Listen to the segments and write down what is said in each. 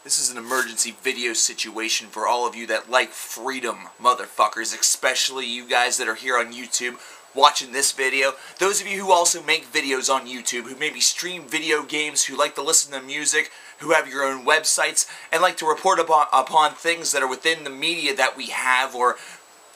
This is an emergency video situation for all of you that like freedom, motherfuckers, especially you guys that are here on YouTube watching this video. Those of you who also make videos on YouTube, who maybe stream video games, who like to listen to music, who have your own websites, and like to report upon things that are within the media that we have, or,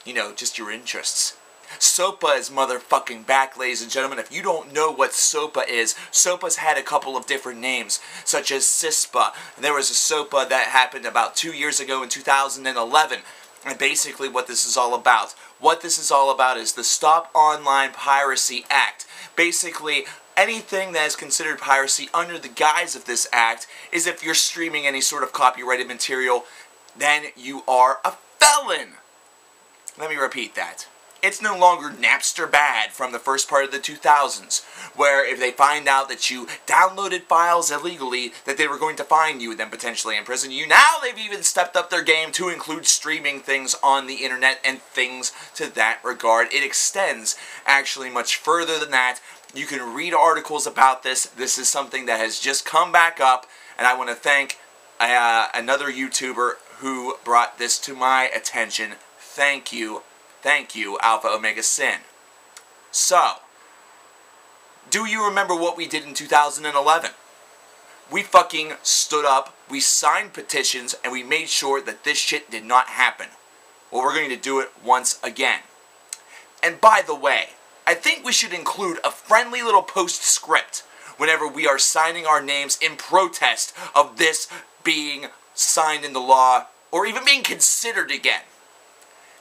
you know, just your interests. Sopa is motherfucking back, ladies and gentlemen. If you don't know what Sopa is, Sopa's had a couple of different names, such as CISPA. There was a Sopa that happened about 2 years ago in 2011. And basically what this is all about. What this is all about is the Stop Online Piracy Act. Basically, anything that is considered piracy under the guise of this act is if you're streaming any sort of copyrighted material, then you are a felon. Let me repeat that. It's no longer Napster bad from the first part of the 2000s, where if they find out that you downloaded files illegally, that they were going to fine you and then potentially imprison you. Now they've even stepped up their game to include streaming things on the internet and things to that regard. It extends actually much further than that. You can read articles about this. This is something that has just come back up, and I want to thank another YouTuber who brought this to my attention. Thank you. Thank you, Alpha Omega Sin. So, do you remember what we did in 2011? We fucking stood up, we signed petitions, and we made sure that this shit did not happen. Well, we're going to do it once again. And by the way, I think we should include a friendly little postscript whenever we are signing our names in protest of this being signed into law, or even being considered again.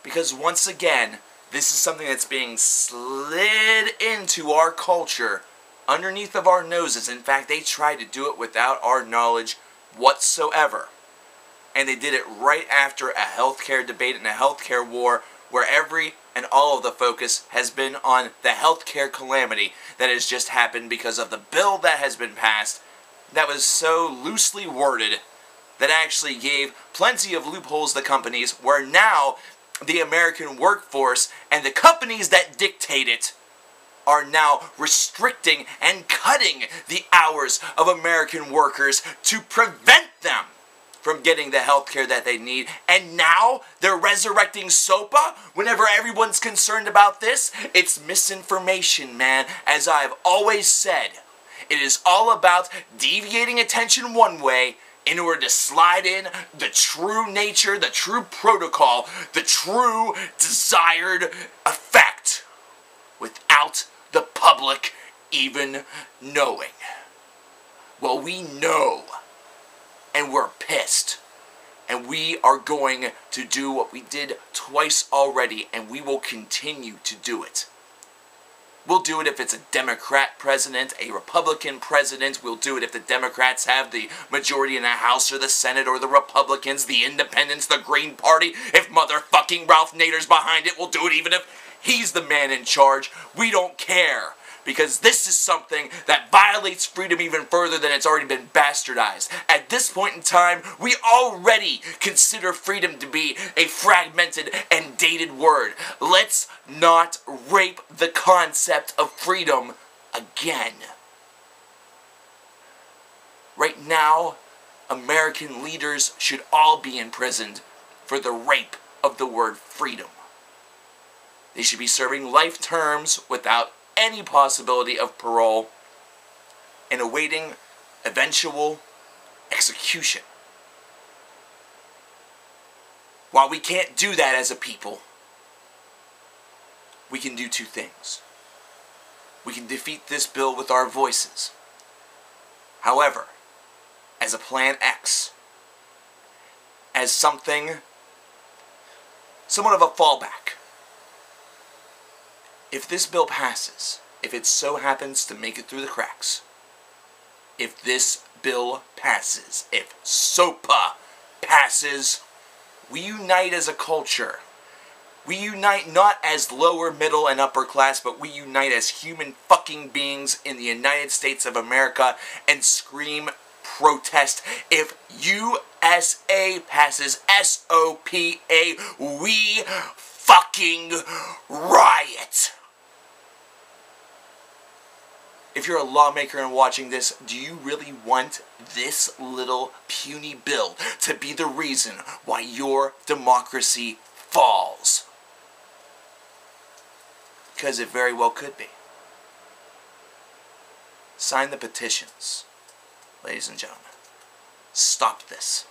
Because once again, this is something that's being slid into our culture underneath of our noses. In fact, they tried to do it without our knowledge whatsoever. And they did it right after a healthcare debate and a healthcare war where every and all of the focus has been on the healthcare calamity that has just happened because of the bill that has been passed that was so loosely worded that actually gave plenty of loopholes to companies where now the American workforce and the companies that dictate it are now restricting and cutting the hours of American workers to prevent them from getting the health care that they need. And now they're resurrecting Sopa whenever everyone's concerned about this. It's misinformation, man. As I've always said, it is all about deviating attention one way in order to slide in the true nature, the true protocol, the true desired effect without the public even knowing. Well, we know, and we're pissed, and we are going to do what we did twice already, and we will continue to do it. We'll do it if it's a Democrat president, a Republican president. We'll do it if the Democrats have the majority in the House or the Senate, or the Republicans, the Independents, the Green Party. If motherfucking Ralph Nader's behind it, we'll do it even if he's the man in charge. We don't care. Because this is something that violates freedom even further than it's already been bastardized. At this point in time, we already consider freedom to be a fragmented and dated word. Let's not rape the concept of freedom again. Right now, American leaders should all be imprisoned for the rape of the word freedom. They should be serving life terms without any possibility of parole and awaiting eventual execution. While we can't do that as a people, we can do two things. We can defeat this bill with our voices. However, as a plan X, as somewhat of a fallback, if this bill passes, if it so happens to make it through the cracks, if this bill passes, if Sopa passes, we unite as a culture. We unite not as lower, middle, and upper class, but we unite as human fucking beings in the United States of America and scream protest. If USA passes, S-O-P-A, we fucking riot. if you're a lawmaker and watching this, do you really want this little puny bill to be the reason why your democracy falls? Because it very well could be. Sign the petitions, ladies and gentlemen. Stop this.